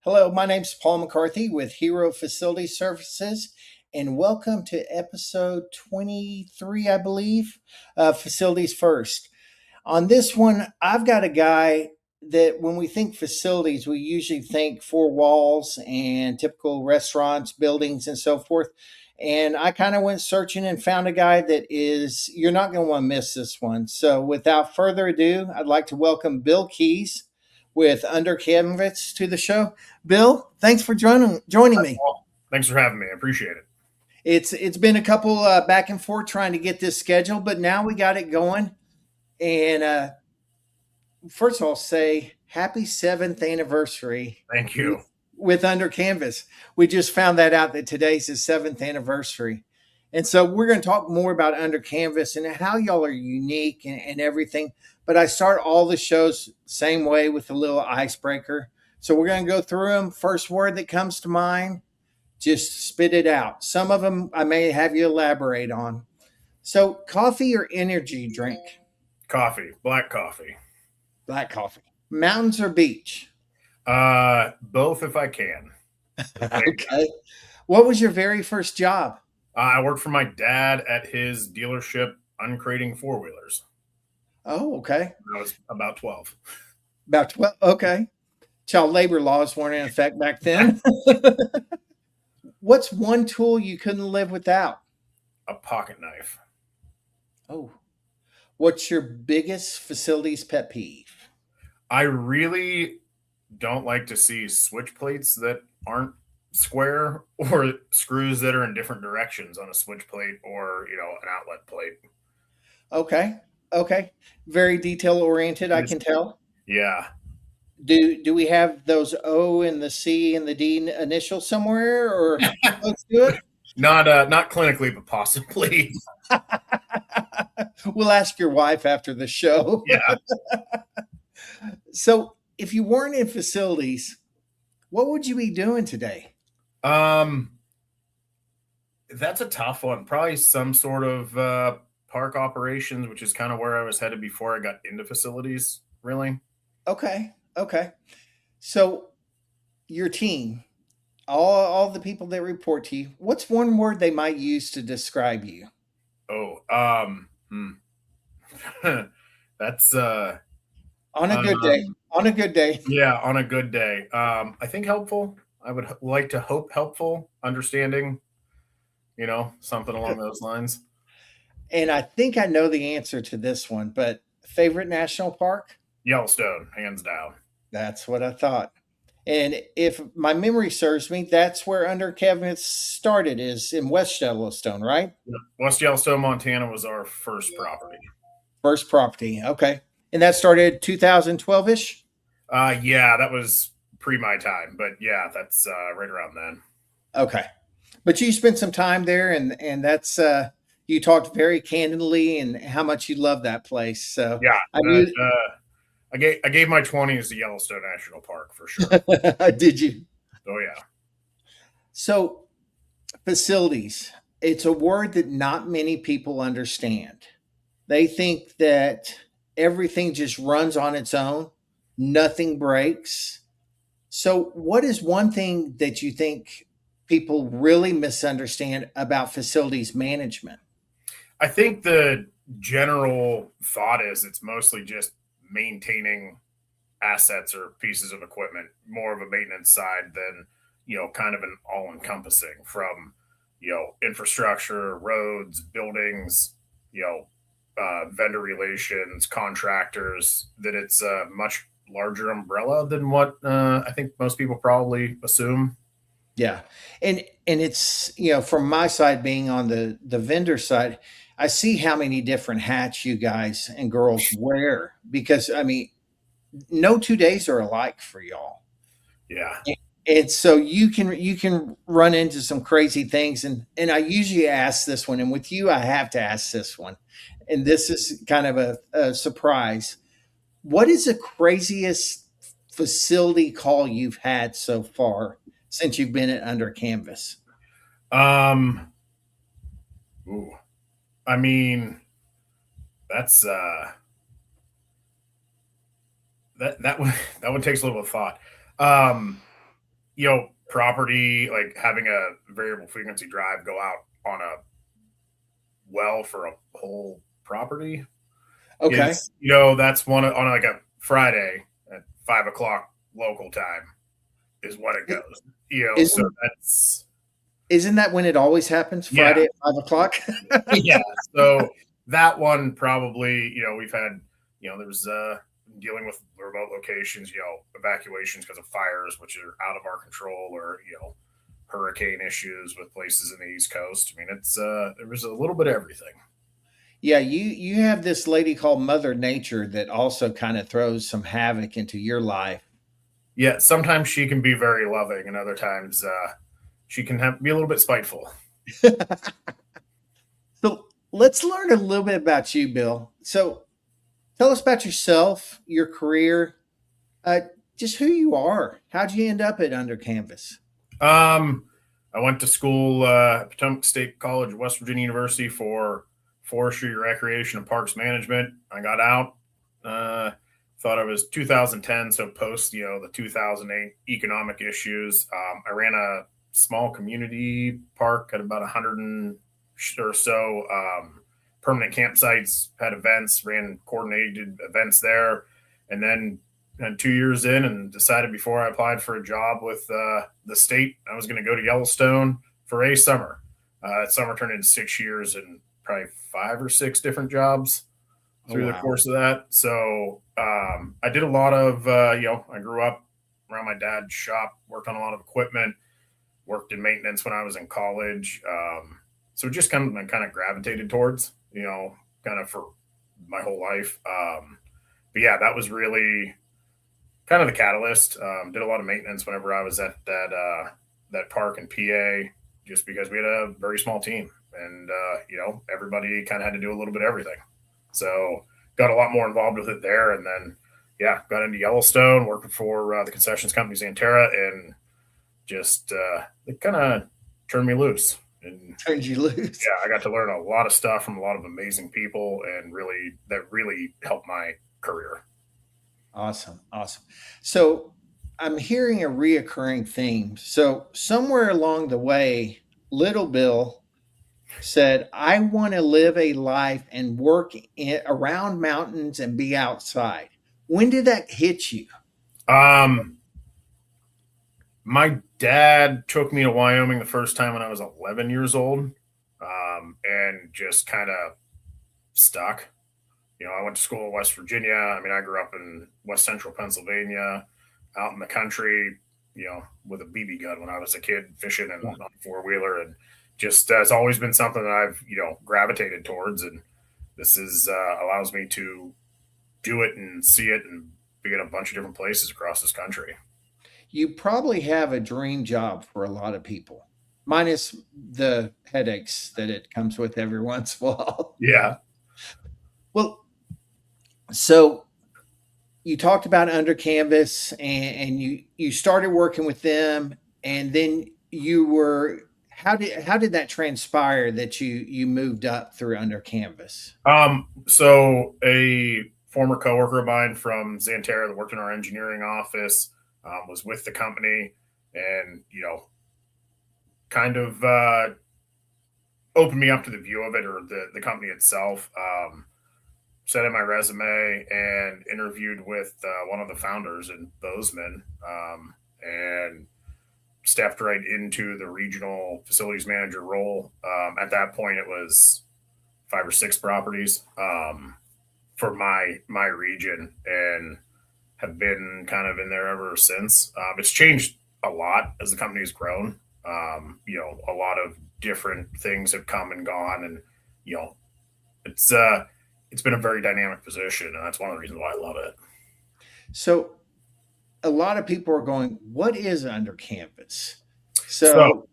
Hello, my name's Paul McCarthy with Hero Facility Services, and welcome to episode 23, I believe, Facilities First. On this one, I've got a guy that when we think facilities, we usually think four walls and typical restaurants, buildings, and so forth. And I kind of went searching and found a guy that you're not going to want to miss this one. So without further ado, I'd like to welcome Bill Keys with Under Canvas to the show. Bill, thanks for joining me. Well, thanks for having me. I appreciate it. It's been a couple back and forth trying to get this scheduled, but now we got it going. And first of all, say happy seventh anniversary Thank you. with Under Canvas. We just found that out that today's his seventh anniversary. And so we're going to talk more about Under Canvas and how y'all are unique and everything. But I start all the shows same way with a little icebreaker. So we're going to go through them. First word that comes to mind, just spit it out. Some of them I may have you elaborate on. So coffee or energy drink? Coffee, black coffee. Black coffee. Mountains or beach? Both if I can. Okay. What was your very first job? I worked for my dad at his dealership uncrating four wheelers. Oh, okay. I was about 12. About 12. Okay. Child labor laws weren't in effect back then. What's one tool you couldn't live without? A pocket knife. Oh. What's your biggest facilities pet peeve? I really don't like to see switch plates that aren't square or screws that are in different directions on a switch plate or, an outlet plate. Okay. Okay. Very detail oriented, I can tell. Yeah. Do we have those O and the C and the D initials somewhere or let's do it? Not clinically, but possibly. We'll ask your wife after the show. Yeah. So, if you weren't in facilities, what would you be doing today? Um, that's a tough one. Probably some sort of park operations, which is kind of where I was headed before I got into facilities, really. Okay. Okay. So, your team, all the people that report to you, what's one word they might use to describe you? Oh, that's On a good day. On a good day. yeah, on a good day. I think helpful. I would like to hope helpful, understanding, something along those lines. And I think I know the answer to this one, but favorite national park? Yellowstone, hands down. That's what I thought. And if my memory serves me, that's where Under Canvas started, is in West Yellowstone, right? West Yellowstone, Montana was our first property. First property. Okay. And that started 2012 ish? Yeah, that was pre my time, but yeah, that's right around then. Okay. But you spent some time there and that's, you talked very candidly and how much you love that place. So Yeah, I knew. I gave my 20s to Yellowstone National Park for sure. Did you? Oh yeah. So facilities, it's a word that not many people understand. They think that everything just runs on its own, nothing breaks. So, what is one thing that you think people really misunderstand about facilities management? I think the general thought is it's mostly just maintaining assets or pieces of equipment, more of a maintenance side than, kind of an all encompassing from, infrastructure, roads, buildings, vendor relations, contractors, that it's a much larger umbrella than what I think most people probably assume. Yeah. And it's, from my side being on the vendor side, I see how many different hats you guys and girls wear because I mean, no 2 days are alike for y'all. Yeah. And so you can run into some crazy things and I usually ask this one and with you I have to ask this one. And this is kind of a surprise. What is the craziest facility call you've had so far since you've been at Under Canvas? Um, ooh, I mean, that's that one that one takes a little bit of thought. Um, property, like having a variable frequency drive go out on a well for a whole property Okay. is, that's on like a Friday at 5 o'clock local time is what it I- goes. So Isn't that's, isn't that when it always happens? yeah, Friday at 5 o'clock? yeah. So that one probably, we've had, there was dealing with remote locations, evacuations because of fires, which are out of our control, or hurricane issues with places in the East Coast. I mean, it's there was a little bit of everything. Yeah, you have this lady called Mother Nature that also kind of throws some havoc into your life. Yeah, sometimes she can be very loving, and other times she can be a little bit spiteful. So let's learn a little bit about you, Bill. So tell us about yourself, your career, uh, just who you are. How'd you end up at Under Canvas? Um, I went to school Potomac State College, West Virginia University for forestry, recreation, and parks management. I got out. Uh, Thought it was 2010, so post the 2008 economic issues. I ran a small community park at about 100 or so permanent campsites. Had events, ran coordinated events there, and then and 2 years in and decided before I applied for a job with the state, I was going to go to Yellowstone for a summer. That summer turned into 6 years and probably five or six different jobs Oh, through the wow. course of that. So I did a lot of, I grew up around my dad's shop, worked on a lot of equipment, worked in maintenance when I was in college. So just kind of gravitated towards, kind of for my whole life. But yeah, that was really kind of the catalyst. Did a lot of maintenance whenever I was at that park in PA, just because we had a very small team, and everybody kind of had to do a little bit of everything. So got a lot more involved with it there, and then yeah, got into Yellowstone, working for the concessions company Xanterra, and just it kind of turned me loose. And Turned you loose. yeah, I got to learn a lot of stuff from a lot of amazing people, and really helped my career. Awesome. Awesome. So I'm hearing a reoccurring theme. So somewhere along the way, little Bill said, I want to live a life and work around mountains and be outside. When did that hit you? Um, My dad took me to Wyoming the first time when I was 11 years old, and just kind of stuck. I went to school in West Virginia. I mean, I grew up in West Central Pennsylvania, out in the country, with a BB gun when I was a kid, fishing and on a four wheeler, and just it's always been something that I've gravitated towards, and this is allows me to do it and see it and be in a bunch of different places across this country. You probably have a dream job for a lot of people, minus the headaches that it comes with every once in a while. Yeah. Well, so you talked about Under Canvas, and you started working with them, and then you were how did that transpire that you moved up through Under Canvas? So a former coworker of mine from Xanterra that worked in our engineering office was with the company, and kind of opened me up to the view of it, or the company itself. Sent in my resume and interviewed with one of the founders in Bozeman, and stepped right into the regional facilities manager role. At that point, it was five or six properties for my region, and have been kind of in there ever since. It's changed a lot as the company has grown. A lot of different things have come and gone, and you know, it's it's been a very dynamic position, and that's one of the reasons why I love it. So a lot of people are going, "What is Under Canvas?" So So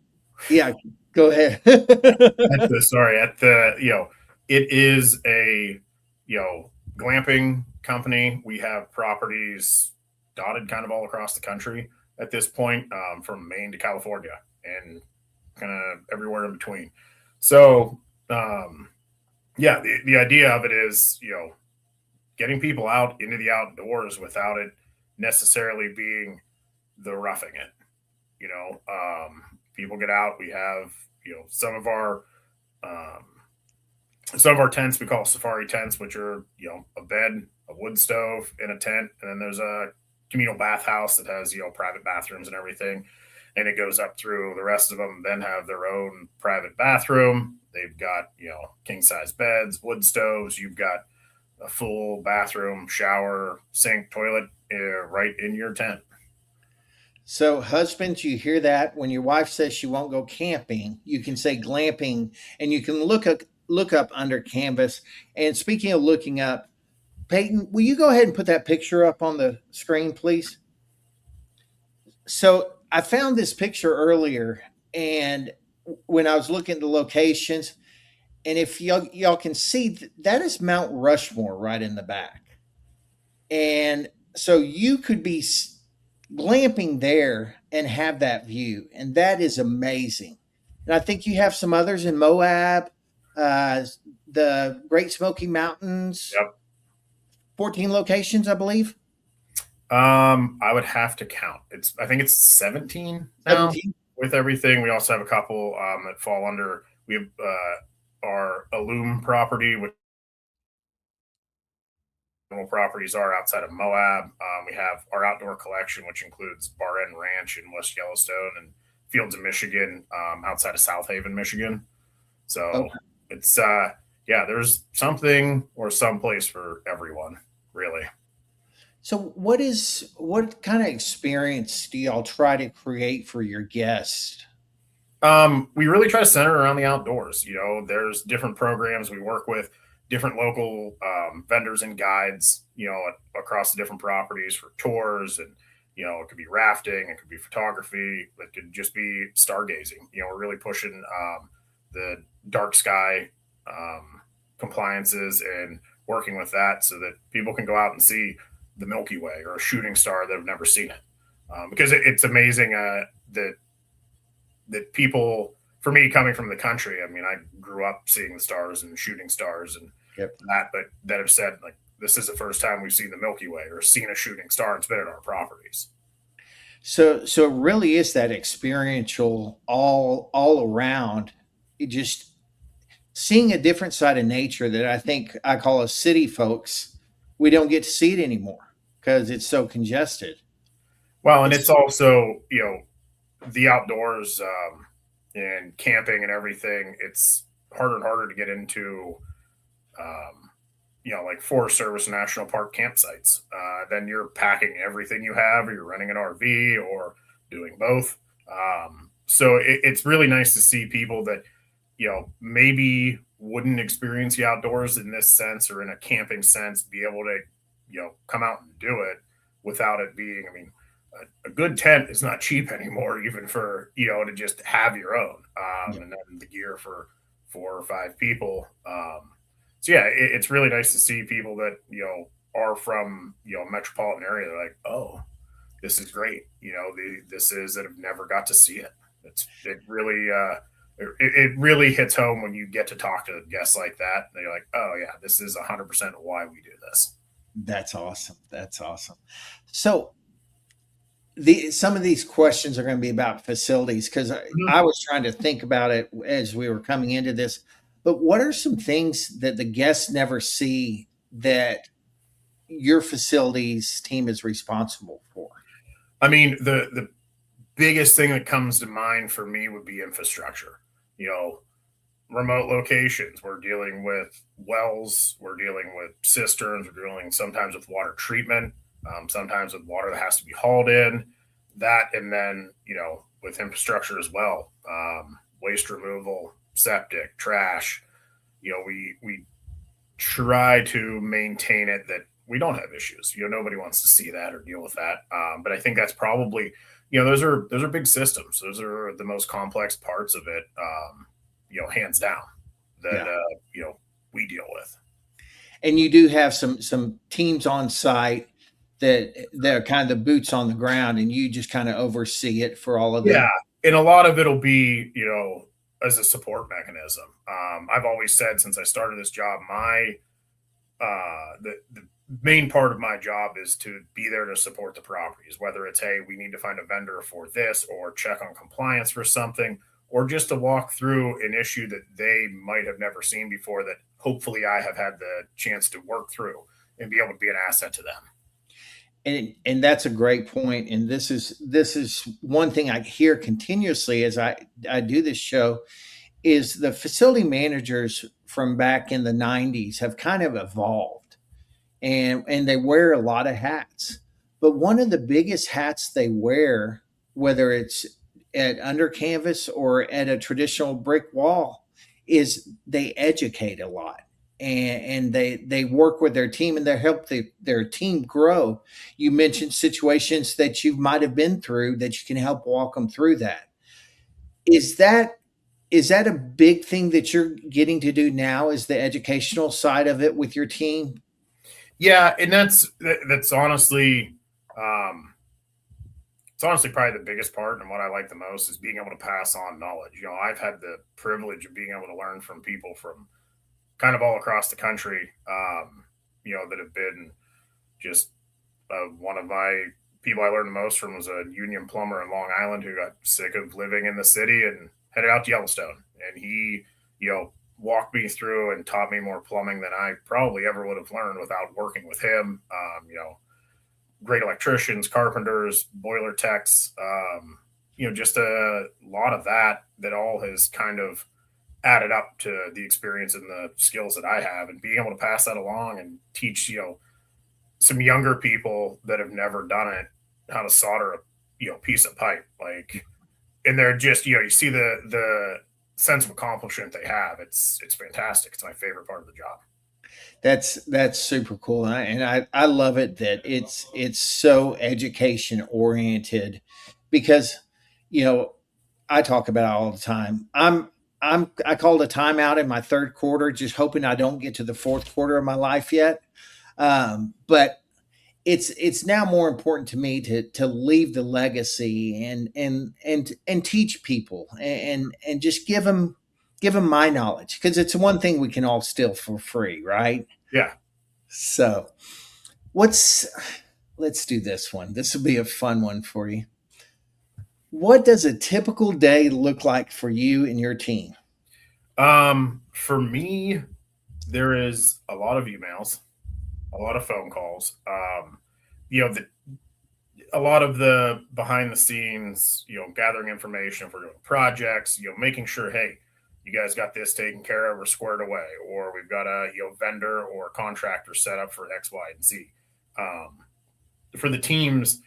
yeah, go ahead. at the it is a glamping company. We have properties dotted kind of all across the country at this point, from Maine to California and kind of everywhere in between. So yeah, the idea of it is getting people out into the outdoors without it necessarily being the roughing it. People get out. We have um, some of our tents we call safari tents, which are a bed, a wood stove, and a tent, and then there's a communal bathhouse that has private bathrooms and everything, and it goes up through. The rest of them then have their own private bathroom. They've got king size beds, wood stoves. You've got a full bathroom, shower, sink, toilet right in your tent. So, husbands, you hear that when your wife says she won't go camping, you can say glamping, and you can look up under canvas. And speaking of looking up, Peyton, will you go ahead and put that picture up on the screen, please? So, I found this picture earlier, and when I was looking at the locations, and if y'all can see, that is Mount Rushmore right in the back. And so you could be glamping there and have that view, and that is amazing. And I think you have some others in Moab, uh, the Great Smoky Mountains, Yep. 14 locations, I believe. I would have to count. I think it's 17 now 17. with everything. We also have a couple that fall under. We have our Alum property, which properties are outside of Moab. We have our outdoor collection, which includes Bar End Ranch in West Yellowstone and Fields of Michigan outside of South Haven, Michigan. So Okay. it's yeah, there's something or someplace for everyone, really. So what kind of experience do y'all try to create for your guests? We really try to center around the outdoors. There's different programs we work with, different local vendors and guides, across the different properties for tours. And, it could be rafting, it could be photography, it could just be stargazing. We're really pushing the dark sky compliances and working with that so that people can go out and see the Milky Way or a shooting star that have never seen it. Because it's amazing that people, for me coming from the country, I mean, I grew up seeing the stars and shooting stars and Yep. that, but that have said like this is the first time we've seen the Milky Way or seen a shooting star. It's been at our properties. So it really is that experiential all around. It just seeing a different side of nature that I think I call us city folks. We don't get to see it anymore because it's so congested. Well, and it's It's also the outdoors and camping and everything. It's harder and harder to get into like Forest Service National Park campsites. Then you're packing everything you have, or you're renting an RV, or doing both. So it's really nice to see people that maybe wouldn't experience the outdoors in this sense or in a camping sense be able to come out and do it without it being. I mean, a good tent is not cheap anymore, even for to just have your own, yeah. and then the gear for 4 or 5 people. So yeah, it's really nice to see people that are from a metropolitan area. They're like, oh, this is great. This is that have never got to see it. It really it really hits home when you get to talk to guests like that. They're like, oh yeah, this is 100% why we do this. That's awesome. That's awesome. So the some of these questions are going to be about facilities because I Mhm. was trying to think about it as we were coming into this. But what are some things that the guests never see that your facilities team is responsible for? I mean, the biggest thing that comes to mind for me would be infrastructure. You know, Remote locations. We're dealing with wells. We're dealing with cisterns. We're dealing sometimes with water treatment. Sometimes with water that has to be hauled in. That and then with infrastructure as well. Waste removal, septic, trash. We try to maintain it that we don't have issues. Nobody wants to see that or deal with that. But I think that's probably those are big systems. Those are the most complex parts of it. Hands down that Yeah. we deal with. And you do have some teams on site that they're kind of the boots on the ground and you just kind of oversee it for all of Yeah, them. and a lot of it'll be as a support mechanism. I've always said since I started this job, my the main part of my job is to be there to support the properties, whether it's, hey, we need to find a vendor for this or check on compliance for something, or just to walk through an issue that they might have never seen before that hopefully I have had the chance to work through and be able to be an asset to them. And that's a great point. And this is one thing I hear continuously as I do this show is the facility managers from back in the 90s have kind of evolved, and they wear a lot of hats. But one of the biggest hats they wear, whether it's at under canvas or at a traditional brick wall, is they educate a lot, and they work with their team and they help their team grow. You mentioned situations that you might have been through that you can help walk them through that. Is that is that a big thing that you're getting to do now? Is the educational side of it with your team? Yeah, and that's honestly, um, it's honestly probably the biggest part, and what I like the most is being able to pass on knowledge. I've had the privilege of being able to learn from people from kind of all across the country, that have been just one of my people I learned the most from was a union plumber in Long Island who got sick of living in the city and headed out to Yellowstone. And he, walked me through and taught me more plumbing than I probably ever would have learned without working with him. Great electricians, carpenters, boiler techs, just a lot of that all has kind of added up to the experience and the skills that I have, and being able to pass that along and teach, some younger people that have never done it how to solder a piece of pipe, like, and they're just, you see the sense of accomplishment they have. It's fantastic. It's my favorite part of the job. That's super cool, and I love it that it's so education oriented, because you know I talk about it all the time. I called a timeout in my third quarter, just hoping I don't get to the fourth quarter of my life yet. But it's now more important to me to leave the legacy and teach people and just give them my knowledge, because it's one thing we can all steal for free, right? Yeah. So what's let's do this one. This will be a fun one for you. What does a typical day look like for you and your team? For me, there is a lot of emails, a lot of phone calls. The a lot of the behind the scenes, gathering information for projects, making sure, hey, you guys got this taken care of or squared away, or we've got a vendor or contractor set up for X, Y, and Z. Um, for the teams,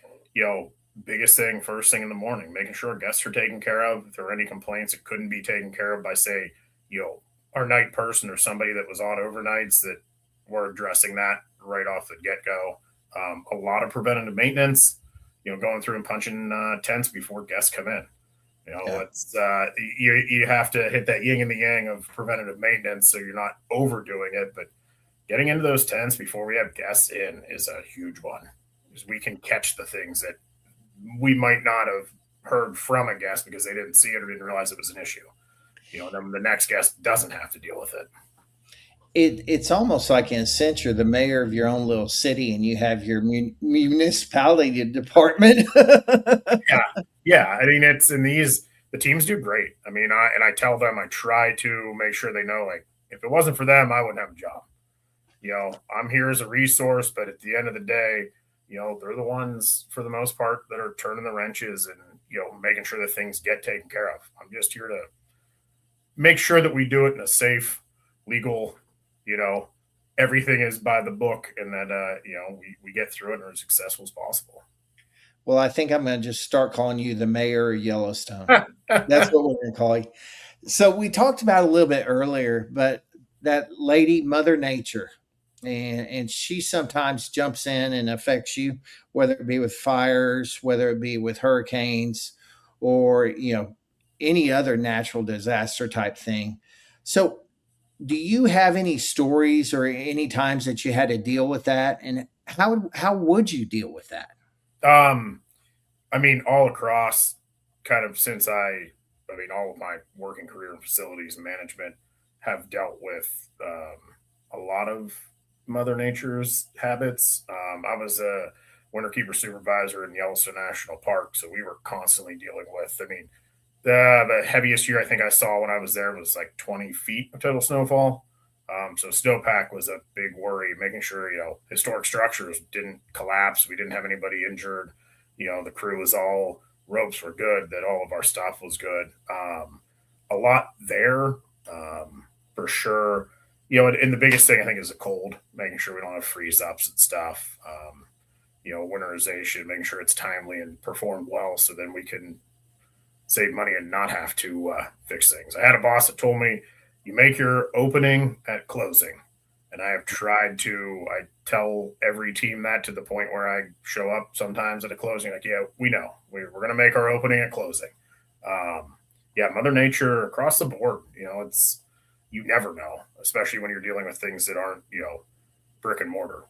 biggest thing first thing in the morning, making sure guests are taken care of. If there are any complaints that couldn't be taken care of by, say, our night person or somebody that was on overnights, that we're addressing that right off the get go. A lot of preventative maintenance, going through and punching tents before guests come in. Yeah. It's you have to hit that yin and the yang of preventative maintenance, so you're not overdoing it. But getting into those tents before we have guests in is a huge one, because we can catch the things that we might not have heard from a guest because they didn't see it or didn't realize it was an issue. Then the next guest doesn't have to deal with it. It's almost like, in a sense, you're the mayor of your own little city and you have your municipality department. Yeah, yeah. I mean, it's in these the teams do great. I mean, I tell them, I try to make sure they know, like, if it wasn't for them, I wouldn't have a job. I'm here as a resource, but at the end of the day, they're the ones for the most part that are turning the wrenches and making sure that things get taken care of. I'm just here to make sure that we do it in a safe, legal, you know, everything is by the book, and that we get through it and are as successful as possible. Well, I think I'm going to just start calling you the mayor of Yellowstone. That's what we're going to call you. So we talked about it a little bit earlier, but that lady, Mother Nature, and she sometimes jumps in and affects you, whether it be with fires, whether it be with hurricanes, or any other natural disaster type thing. So, do you have any stories or any times that you had to deal with that, and how would you deal with that? um, I mean, all across, kind of since all of my working career in facilities management have dealt with a lot of Mother Nature's habits. I was a winterkeeper supervisor in Yellowstone National Park, so we were constantly dealing with. I mean, the heaviest year I think I saw when I was there was like 20 feet of total snowfall. So snowpack was a big worry, making sure historic structures didn't collapse. We didn't have anybody injured. The crew was all ropes were good. That all of our stuff was good. A lot there for sure. And the biggest thing I think is the cold, making sure we don't have freeze ups and stuff. Winterization, making sure it's timely and performed well, so then we can save money and not have to fix things. I had a boss that told me, "You make your opening at closing," and I have tried to. I tell every team that to the point where I show up sometimes at a closing, like, "Yeah, we know we're going to make our opening at closing." Yeah, Mother Nature across the board. It's you never know, especially when you're dealing with things that aren't brick and mortar.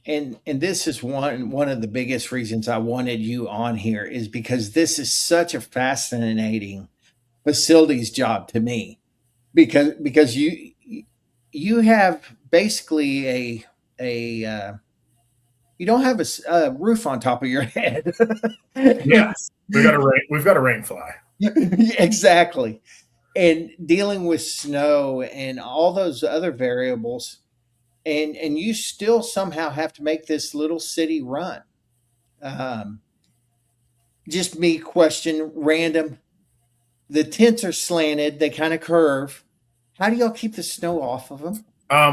And this is one of the biggest reasons I wanted you on here is because this is such a fascinating facilities job to me because you have basically a you don't have a roof on top of your head. Yes, we've got a rain fly. Exactly. And dealing with snow and all those other variables, and you still somehow have to make this little city run. Um, just me question random. The tents are slanted; they kind of curve. How do y'all keep the snow off of them?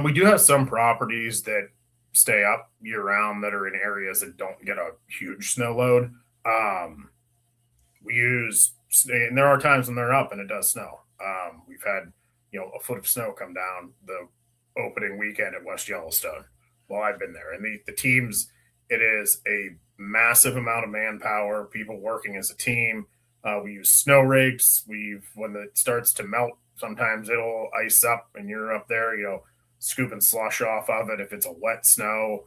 We do have some properties that stay up year round that are in areas that don't get a huge snow load. Um, we use, and there are times when they're up and it does snow. We've had, a foot of snow come down the opening weekend at West Yellowstone while I've been there. And the teams, it is a massive amount of manpower, people working as a team. We use snow rakes. When it starts to melt, sometimes it'll ice up and you're up there, scooping slush off of it if it's a wet snow.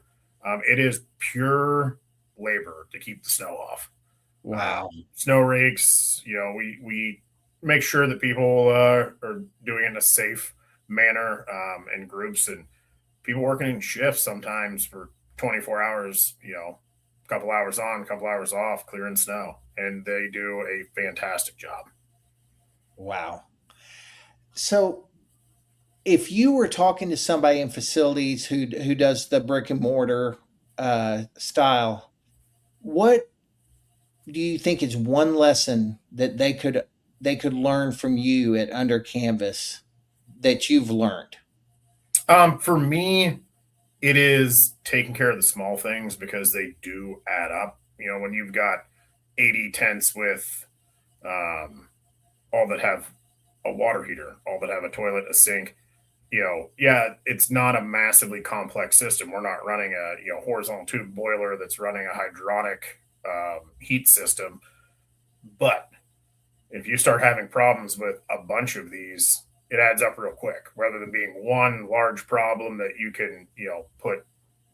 It is pure labor to keep the snow off. Wow. Snow rakes, we make sure that people are doing it in a safe manner in groups, and people working in shifts sometimes for 24 hours, a couple hours on, a couple hours off, clearing snow. And they do a fantastic job. Wow. So if you were talking to somebody in facilities who does the brick and mortar style, what do you think is one lesson that they could learn from you at Under Canvas that you've learned? For me, it is taking care of the small things because they do add up. When you've got 80 tents with all that have a water heater, all that have a toilet, a sink, yeah, it's not a massively complex system. We're not running a horizontal tube boiler that's running a hydronic heat system. But if you start having problems with a bunch of these, it adds up real quick. Rather than being one large problem that you can put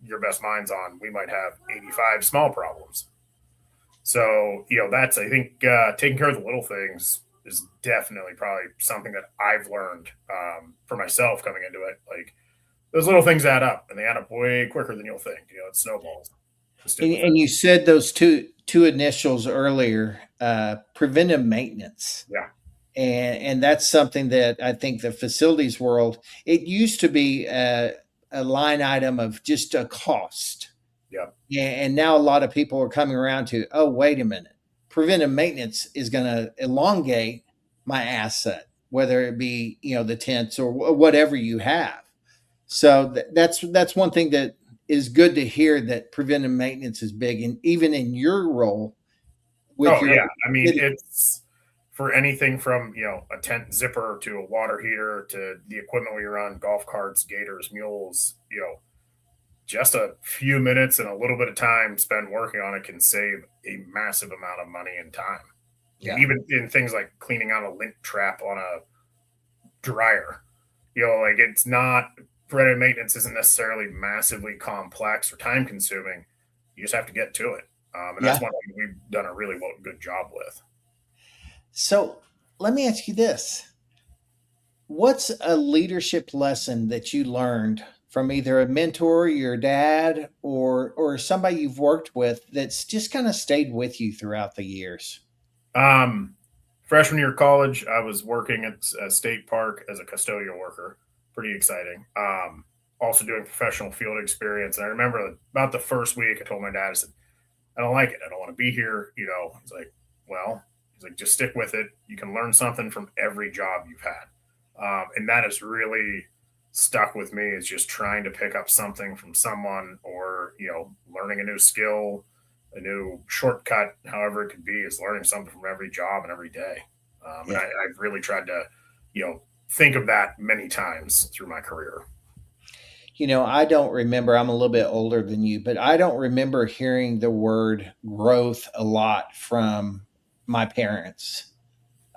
your best minds on, we might have 85 small problems. So that's I think taking care of the little things is definitely probably something that I've learned for myself coming into it. Like those little things add up, and they add up way quicker than you'll think. It snowballs to stick with And that. you said those two initials earlier, preventive maintenance. Yeah, And that's something that I think the facilities world, it used to be a line item of just a cost. yeah. And now a lot of people are coming around to, oh, wait a minute. Preventive maintenance is going to elongate my asset, whether it be, the tents or whatever you have. So that's one thing that is good to hear, that preventive maintenance is big. And even in your role with Oh your yeah. I mean, city, it's for anything from a tent zipper to a water heater to the equipment we run, golf carts, gators, mules. Just a few minutes and a little bit of time spent working on it can save a massive amount of money and time. And yeah, even in things like cleaning out a lint trap on a dryer, like it's not preventive maintenance isn't necessarily massively complex or time consuming. You just have to get to it. And that's yeah. one thing we've done a really good job with. So let me ask you this. What's a leadership lesson that you learned from either a mentor, your dad, or somebody you've worked with that's just kind of stayed with you throughout the years? Um, Freshman year of college, I was working at a state park as a custodial worker. Pretty exciting. Also doing professional field experience. And I remember about the first week, I told my dad, I said, I don't like it. I don't want to be here. He's like, well, he's like, just stick with it. You can learn something from every job you've had. And that has really stuck with me, is just trying to pick up something from someone, or, learning a new skill, a new shortcut, however it could be, is learning something from every job and every day. And Yeah. I've really tried to, think of that many times through my career. I don't remember, I'm a little bit older than you, but I don't remember hearing the word growth a lot from my parents.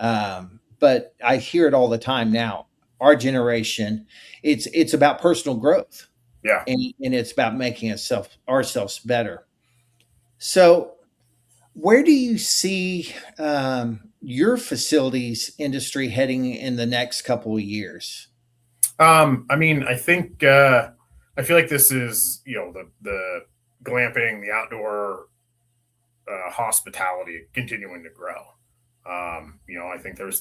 But I hear it all the time now. Our generation, it's about personal growth, Yeah. and it's about making ourselves better. So, where do you see your facilities industry heading in the next couple of years? I mean, I feel like this is, the glamping, the outdoor hospitality continuing to grow. I think there was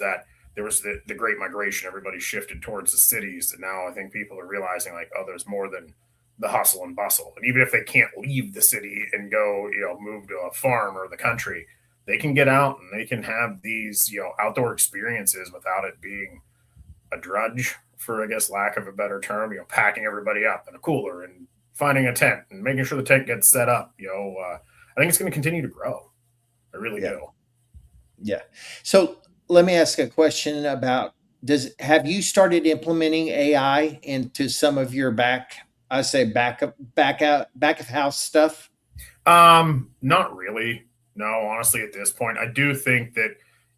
the great migration. Everybody shifted towards the cities, and now I think people are realizing, like, oh, there's more than the hustle and bustle. And even if they can't leave the city and go, move to a farm or the country, they can get out and they can have these, outdoor experiences without it being a drudge, for, I guess, lack of a better term. Packing everybody up in a cooler and finding a tent and making sure the tent gets set up. I think it's going to continue to grow. I really Yeah. do. Yeah. So let me ask a question about, does have you started implementing AI into some of your I say back of house stuff? Not really. No, honestly, at this point, I do think that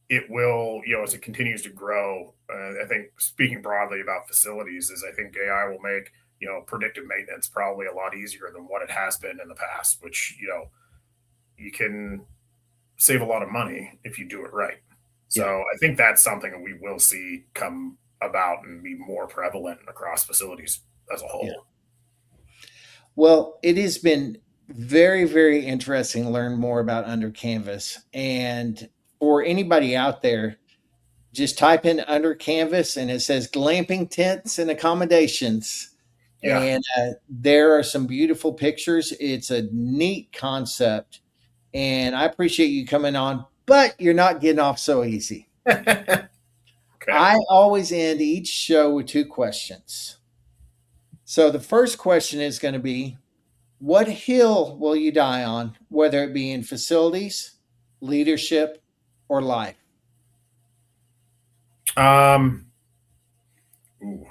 it will, as it continues to grow. I think, speaking broadly about facilities, is I think AI will make, predictive maintenance probably a lot easier than what it has been in the past, which, you can save a lot of money if you do it right. So Yeah. I think that's something that we will see come about and be more prevalent across facilities as a Yeah. whole. Well, it has been very, very interesting to learn more about Under Canvas. And for anybody out there, just type in Under Canvas and it says glamping tents and accommodations. Yeah. And there are some beautiful pictures. It's a neat concept. And I appreciate you coming on, but you're not getting off so easy. Okay. I always end each show with two questions. So the first question is going to be, what hill will you die on, whether it be in facilities, leadership, or life? Um, ooh,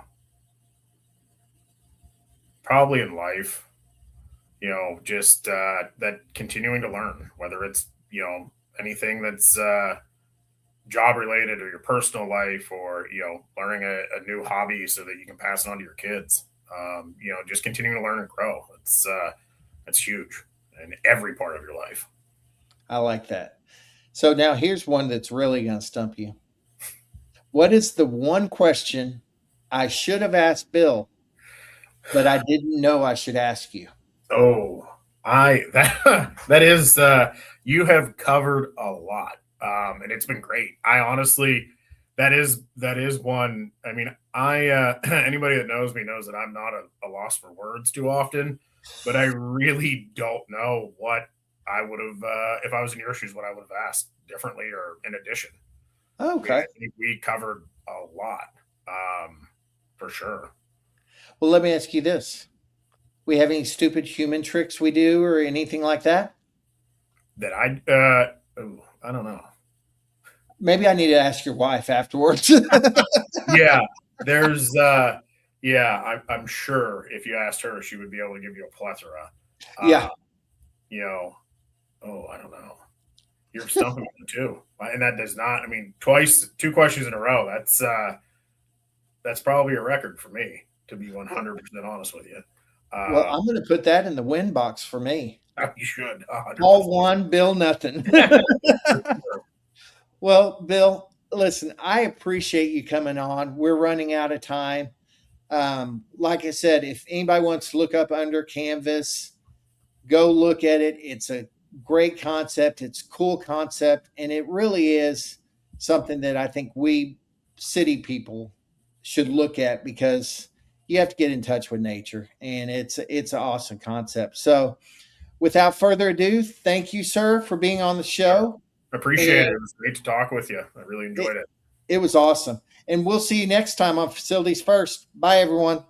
Probably in life, just that continuing to learn, whether it's, anything that's job related, or your personal life, or, learning a new hobby so that you can pass it on to your kids. Just continuing to learn and grow. That's huge in every part of your life. I like that. So now here's one that's really going to stump you. What is the one question I should have asked Bill, but I didn't know I should ask you? Oh, I that that is you have covered a lot, and it's been great. I honestly, that is one. I mean, I anybody that knows me knows that I'm not a loss for words too often, but I really don't know what I would have, if I was in your shoes, what I would have asked differently or in addition. I mean, Okay. I think we covered a lot, for sure. Well, let me ask you this. We have any stupid human tricks we do or anything like that? That I don't know. Maybe I need to ask your wife afterwards. Yeah, there's yeah, I'm sure if you asked her, she would be able to give you a plethora. Uh, Yeah. you know, oh, I don't know. You're stumping me too, and that does not. I mean, twice, two questions in a row. That's probably a record for me, to be 100% honest with you. Well, Uh, I'm going to put that in the win box for me. you should Paul 100%. one, Bill nothing. For sure. Well, Bill, listen, I appreciate you coming on. We're running out of time. Like I said, if anybody wants to look up Under Canvas, go look at it. It's a great concept. It's a cool concept, and it really is something that I think we city people should look at because you have to get in touch with nature, and it's an awesome concept. So, without further ado, thank you, sir, for being on the Sure. show, Appreciate it. and It was great to talk with you. I really it, enjoyed it. it was awesome. And we'll see you next time on Facilities First. Bye, everyone.